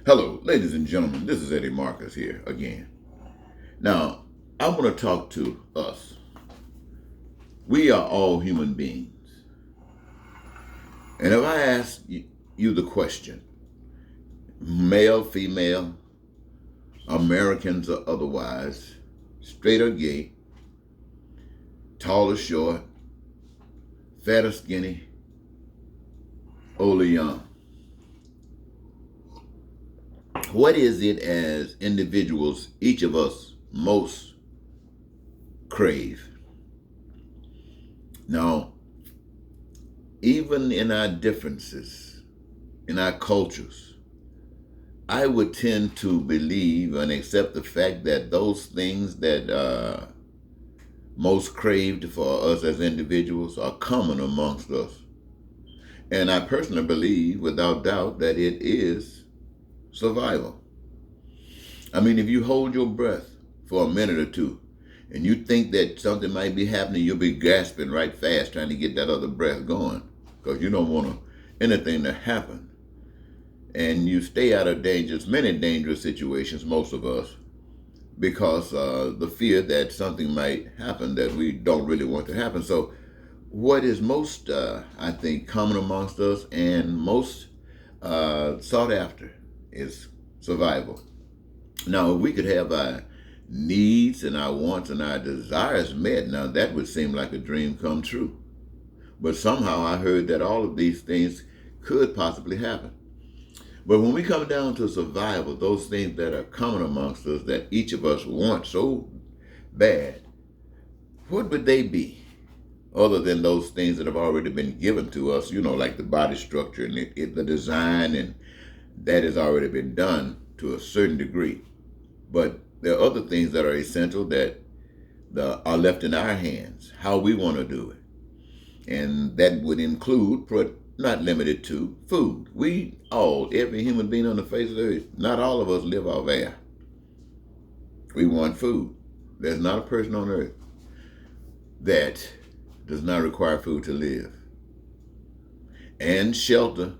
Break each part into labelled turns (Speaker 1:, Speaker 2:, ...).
Speaker 1: Hello, ladies and gentlemen. This is Eddie Marcus here again. Now, I want to talk to us. We are all human beings. And if I ask you the question, male, female, Americans or otherwise, straight or gay, tall or short, fat or skinny, old or young, what is it as individuals each of us most crave? Now, even in our differences, in our cultures, I would tend to believe and accept the fact that those things that are most craved for us as individuals are common amongst us. And I personally believe, without doubt, that it is survival. I mean, if you hold your breath for a minute or two and you think that something might be happening, you'll be gasping right fast trying to get that other breath going because you don't want anything to happen. And you stay out of many dangerous situations, most of us, because the fear that something might happen that we don't really want to happen. So what is most, I think, common amongst us and most sought after is survival. Now, if we could have our needs and our wants and our desires met, now that would seem like a dream come true. But somehow I heard that all of these things could possibly happen. But when we come down to survival, those things that are common amongst us that each of us want so bad, what would they be? Other than those things that have already been given to us, like the body structure and the design, and that has already been done to a certain degree. But there are other things that are essential that are left in our hands, how we want to do it. And that would include, not limited to, food. Every human being on the face of the earth, not all of us live off air. We want food. There's not a person on earth that does not require food to live. And shelter.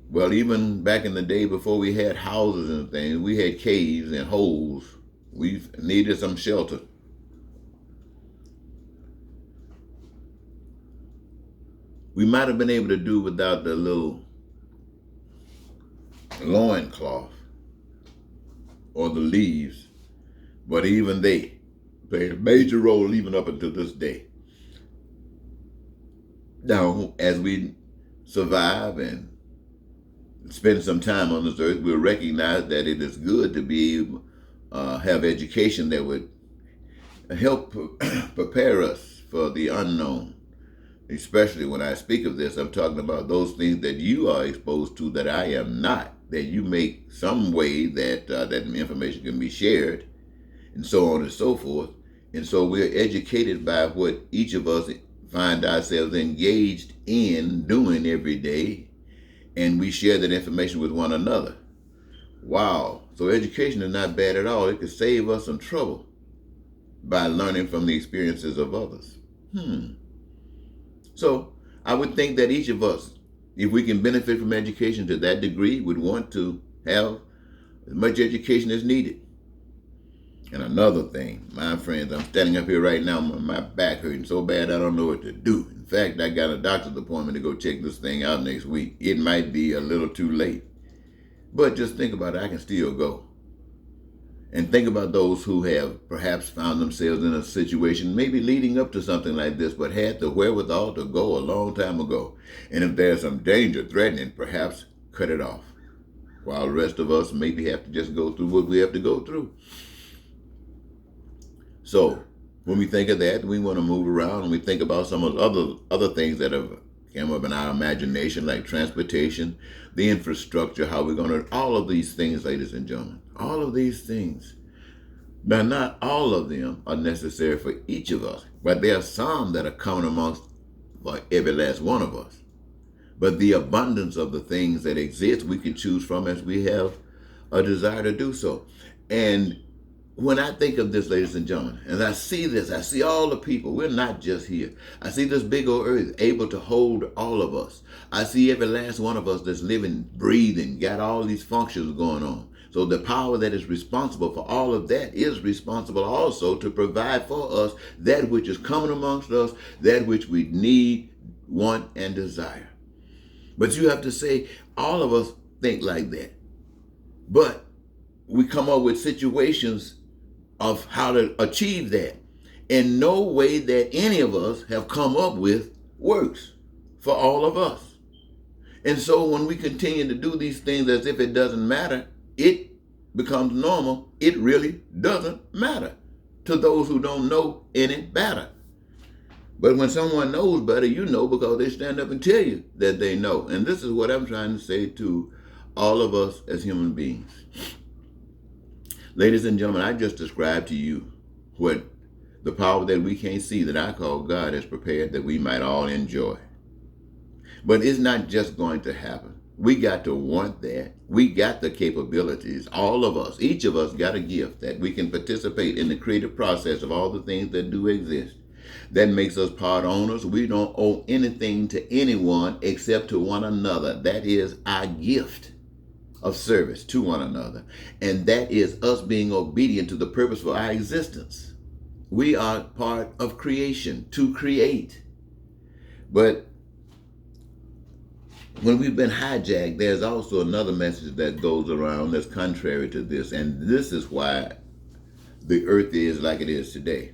Speaker 1: Well, even back in the day before we had houses and things, we had caves and holes. We needed some shelter. We might have been able to do without the little loincloth or the leaves, but even they played a major role even up until this day. Now, as we survive and spend some time on this earth, we'll recognize that it is good to be able have education that would help prepare us for the unknown. Especially when I speak of this, I'm talking about those things that you are exposed to that I am not, that you make some way that that information can be shared, and so on and so forth. And so we're educated by what each of us find ourselves engaged in doing every day, and we share that information with one another. Wow. So education is not bad at all. It could save us some trouble by learning from the experiences of others. So I would think that each of us, if we can benefit from education to that degree, would want to have as much education as needed. And another thing, my friends, I'm standing up here right now, my back hurting so bad I don't know what to do. In fact, I got a doctor's appointment to go check this thing out next week. It might be a little too late. But just think about it, I can still go. And think about those who have perhaps found themselves in a situation maybe leading up to something like this, but had the wherewithal to go a long time ago. And if there's some danger threatening, perhaps cut it off. While the rest of us maybe have to just go through what we have to go through. So when we think of that, we want to move around and we think about some of the other things that have come up in our imagination, like transportation, the infrastructure, how we're going to, all of these things, ladies and gentlemen, all of these things. Now, not all of them are necessary for each of us, but there are some that are common amongst every last one of us. But the abundance of the things that exist, we can choose from as we have a desire to do so. And when I think of this, ladies and gentlemen, and I see this, I see all the people. We're not just here. I see this big old earth able to hold all of us. I see every last one of us that's living, breathing, got all these functions going on. So the power that is responsible for all of that is responsible also to provide for us that which is coming amongst us, that which we need, want, and desire. But you have to say, all of us think like that. But we come up with situations of how to achieve that. In no way that any of us have come up with works for all of us. And so when we continue to do these things as if it doesn't matter, it becomes normal. It really doesn't matter to those who don't know any better. But when someone knows better, you know, because they stand up and tell you that they know. And this is what I'm trying to say to all of us as human beings. Ladies and gentlemen, I just described to you what the power that we can't see, that I call God, has prepared that we might all enjoy. But it's not just going to happen. We got to want that. We got the capabilities. All of us, each of us got a gift that we can participate in the creative process of all the things that do exist. That makes us part owners. We don't owe anything to anyone except to one another. That is our gift of service to one another. And that is us being obedient to the purpose for our existence. We are part of creation, to create. But when we've been hijacked, there's also another message that goes around that's contrary to this. And this is why the earth is like it is today.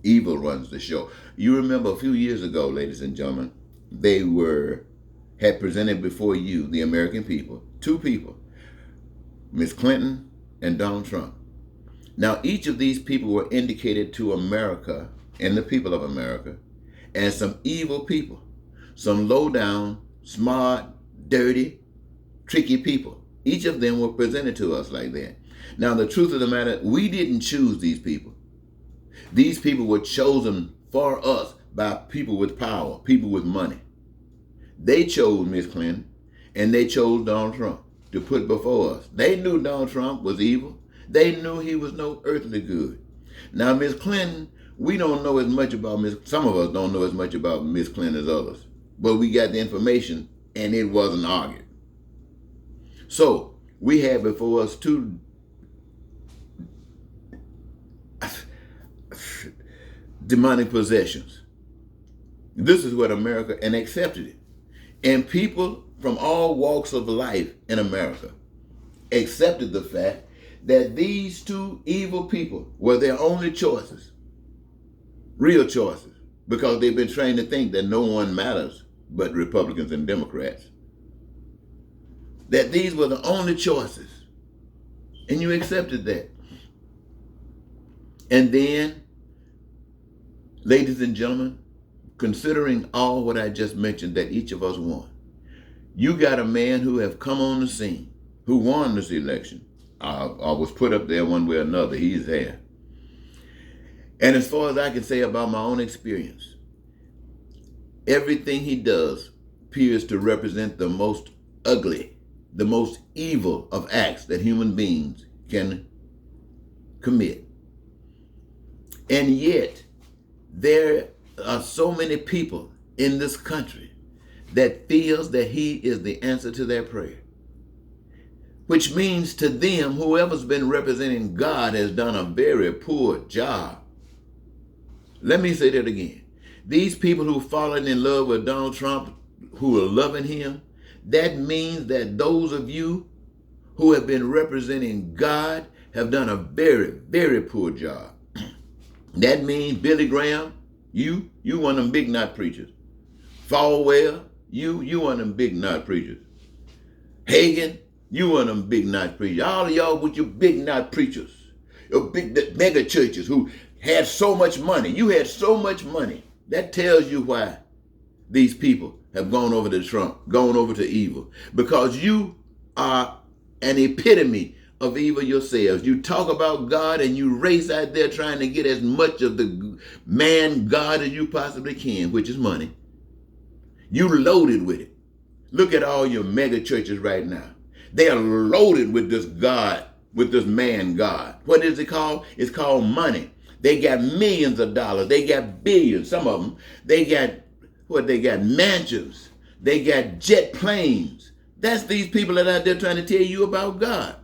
Speaker 1: Evil runs the show. You remember a few years ago, ladies and gentlemen, they had presented before you, the American people, two people, Ms. Clinton and Donald Trump. Now, each of these people were indicated to America and the people of America as some evil people, some low-down, smart, dirty, tricky people. Each of them were presented to us like that. Now, the truth of the matter, we didn't choose these people. These people were chosen for us by people with power, people with money. They chose Ms. Clinton and they chose Donald Trump to put before us. They knew Donald Trump was evil. They knew he was no earthly good. Now, Ms. Clinton, we don't know as much about some of us don't know as much about Ms. Clinton as others. But we got the information and it wasn't argued. So we had before us two demonic possessions. This is what America, and accepted it. And people from all walks of life in America accepted the fact that these two evil people were their only choices, real choices, because they've been trained to think that no one matters but Republicans and Democrats. That these were the only choices. And you accepted that. And then, ladies and gentlemen, considering all what I just mentioned that each of us want, you got a man who have come on the scene, who won this election. I was put up there one way or another. He's there. And as far as I can say about my own experience, everything he does appears to represent the most ugly, the most evil of acts that human beings can commit. And yet, there are so many people in this country that feels that he is the answer to their prayer. Which means to them, whoever's been representing God has done a very poor job. Let me say that again. These people who've fallen in love with Donald Trump, who are loving him, that means that those of you who have been representing God have done a very, very poor job. That means Billy Graham, you one of them big knot preachers. Falwell, you one of them big knot preachers. Hagen, you one of them big knot preachers. All of y'all with your big knot preachers, your big mega churches who had so much money. You had so much money. That tells you why these people have gone over to Trump, gone over to evil. Because you are an epitome of evil yourselves. You talk about God and you race out there trying to get as much of the man God as you possibly can, which is money. You loaded with it. Look at all your mega churches right now. They are loaded with this God with this man God. What is it called? It's called money. They got millions of dollars. They got billions. Some of them. They got what? They got mansions. They got jet planes. That's these people that are out there trying to tell you about God.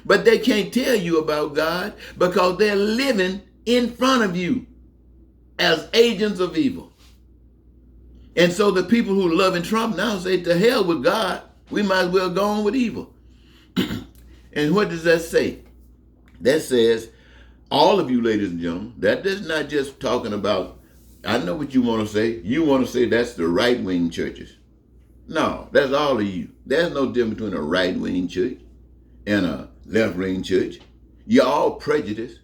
Speaker 1: But they can't tell you about God because they're living in front of you as agents of evil. And so the people who love in Trump now say, to hell with God. We might as well go on with evil. And what does that say? That says, all of you ladies and gentlemen, that is not just talking about, I know what you want to say. You want to say that's the right-wing churches. No, that's all of you. There's no difference between a right-wing church and a left-wing church. You're all prejudiced.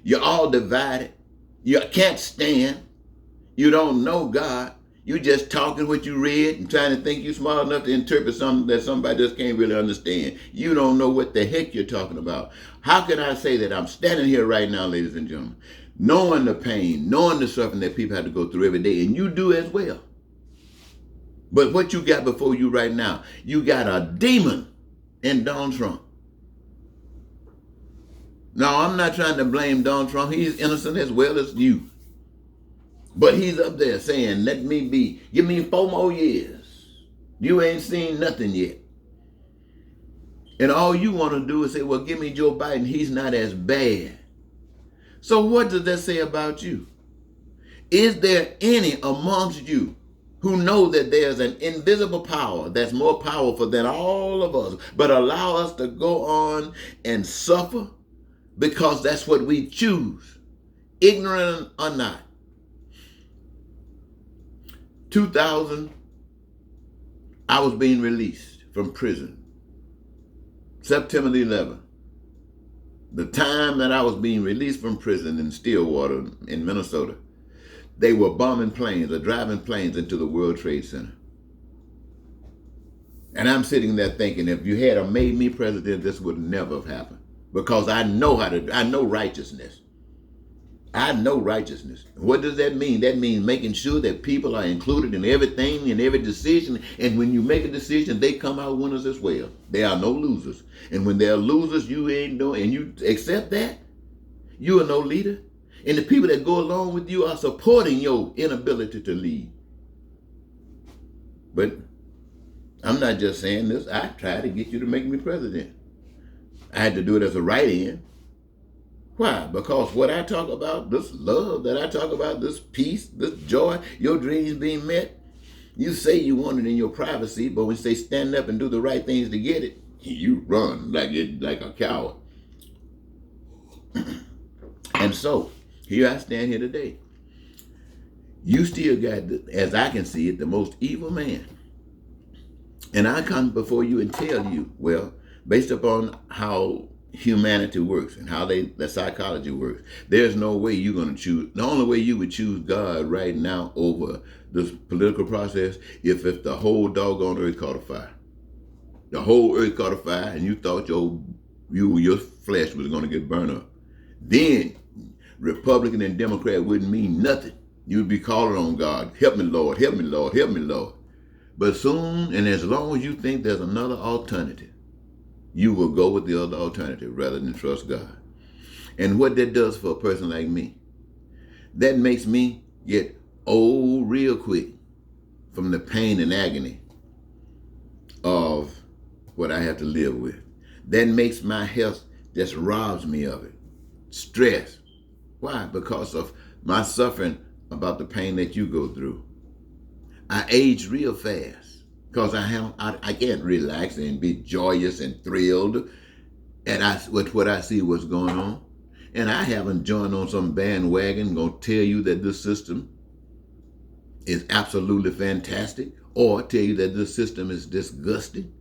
Speaker 1: You're all divided. You can't stand. You don't know God. You just talking what you read and trying to think you're smart enough to interpret something that somebody just can't really understand. You don't know what the heck you're talking about. How can I say that I'm standing here right now, ladies and gentlemen, knowing the pain, knowing the suffering that people have to go through every day, and you do as well. But what you got before you right now, you got a demon in Donald Trump. Now, I'm not trying to blame Donald Trump. He's innocent as well as you. But he's up there saying, let me be, give me 4 more years. You ain't seen nothing yet. And all you want to do is say, well, give me Joe Biden. He's not as bad. So what does that say about you? Is there any amongst you who know that there's an invisible power that's more powerful than all of us, but allow us to go on and suffer because that's what we choose, ignorant or not? 2000, I was being released from prison. September the 11th. The time that I was being released from prison in Stillwater in Minnesota, they were bombing planes or driving planes into the World Trade Center. And I'm sitting there thinking, if you had made me president, this would never have happened. Because I know I know righteousness. I know righteousness. What does that mean? That means making sure that people are included in everything, in every decision. And when you make a decision, they come out winners as well. There are no losers. And when there are losers, you ain't doing, and you accept that, you are no leader. And the people that go along with you are supporting your inability to lead. But I'm not just saying this. I tried to get you to make me president. I had to do it as a write-in. Why? Because what I talk about, this love that I talk about, this peace, this joy, your dreams being met, you say you want it in your privacy, but when you say stand up and do the right things to get it, you run like a coward. And so, here I stand here today. You still got, as I can see it, the most evil man. And I come before you and tell you, well, based upon how humanity works and how the psychology works, there's no way you're going to choose. The only way you would choose God right now over this political process if the whole doggone earth caught a fire. The whole earth caught a fire and you thought your flesh was going to get burned up. Then Republican and Democrat wouldn't mean nothing. You'd be calling on God, help me Lord, help me Lord, help me Lord. But soon, and as long as you think there's another alternative, you will go with the other alternative rather than trust God. And what that does for a person like me, that makes me get old real quick from the pain and agony of what I have to live with. That makes my health, just robs me of it. Stress. Why? Because of my suffering about the pain that you go through. I age real fast. Because I can't relax and be joyous and thrilled with what I see what's going on. And I haven't joined on some bandwagon going to tell you that this system is absolutely fantastic or tell you that this system is disgusting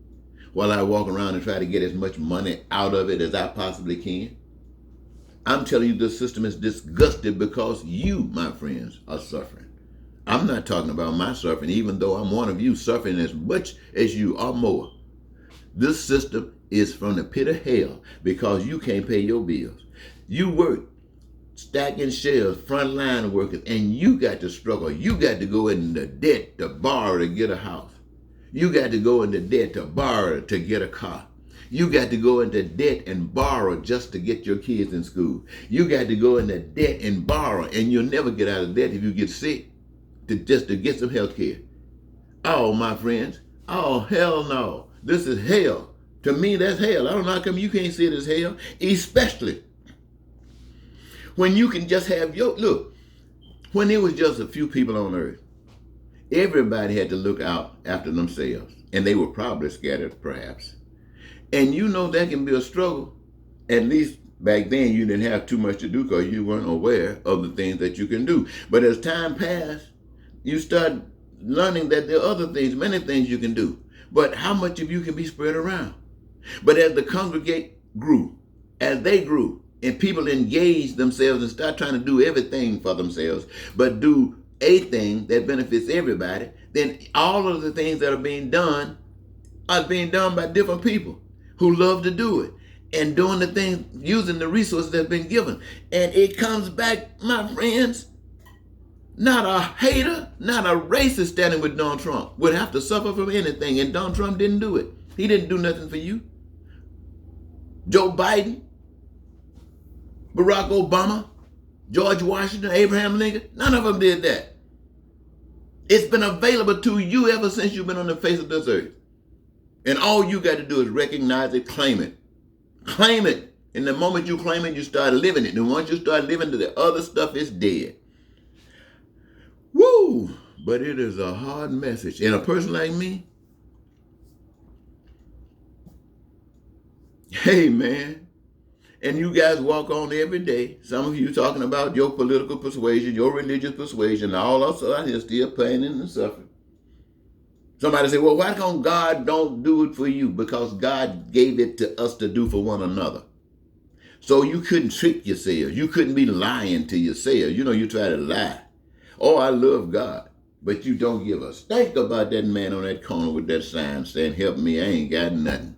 Speaker 1: while I walk around and try to get as much money out of it as I possibly can. I'm telling you this system is disgusting because you, my friends, are suffering. I'm not talking about my suffering, even though I'm one of you suffering as much as you or more. This system is from the pit of hell because you can't pay your bills. You work stacking shelves, frontline workers, and you got to struggle. You got to go into debt to borrow to get a house. You got to go into debt to borrow to get a car. You got to go into debt and borrow just to get your kids in school. You got to go into debt and borrow, and you'll never get out of debt if you get sick just to get some health care. Oh, my friends. Oh, hell no. This is hell. To me, that's hell. I don't know how come you can't see it as hell, especially when you can just have look, when there was just a few people on earth, everybody had to look out after themselves, and they were probably scattered, perhaps. And you know that can be a struggle. At least back then you didn't have too much to do because you weren't aware of the things that you can do. But as time passed, you start learning that there are other things, many things you can do. But how much of you can be spread around? But as the congregate grew, as they grew, and people engaged themselves and start trying to do everything for themselves, but do a thing that benefits everybody, then all of the things that are being done by different people who love to do it and doing the things, using the resources that have been given. And it comes back, my friends, not a hater, not a racist standing with Donald Trump would have to suffer from anything, and Donald Trump didn't do it. He didn't do nothing for you. Joe Biden, Barack Obama, George Washington, Abraham Lincoln, none of them did that. It's been available to you ever since you've been on the face of this earth. And all you got to do is recognize it, claim it. Claim it. And the moment you claim it, you start living it. And once you start living it, the other stuff is dead. Woo! But it is a hard message. And a person like me, hey man, and you guys walk on every day. Some of you talking about your political persuasion, your religious persuasion, all of us out here still pain and suffering. Somebody say, well, why come God don't do it for you? Because God gave it to us to do for one another. So you couldn't trick yourself. You couldn't be lying to yourself. You know, you try to lie. Oh, I love God. But you don't give a stink about that man on that corner with that sign saying, help me, I ain't got nothing.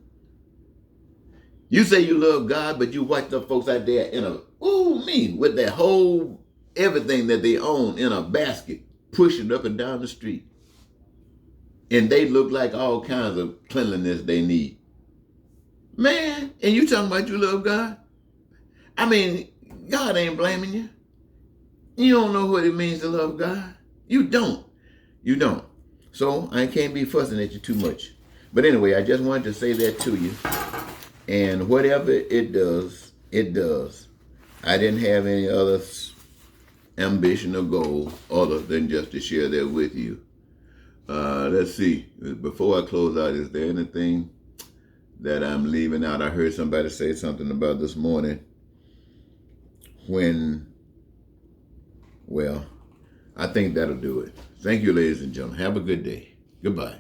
Speaker 1: You say you love God, but you watch the folks out there with their whole everything that they own in a basket, pushing up and down the street. And they look like all kinds of cleanliness they need. Man, and you talking about you love God? I mean, God ain't blaming you. You don't know what it means to love God. You don't. You don't. So I can't be fussing at you too much. But anyway, I just wanted to say that to you. And whatever it does, it does. I didn't have any other ambition or goal other than just to share that with you. Let's see. Before I close out, is there anything that I'm leaving out? I heard somebody say something about this morning well, I think that'll do it. Thank you, ladies and gentlemen. Have a good day. Goodbye.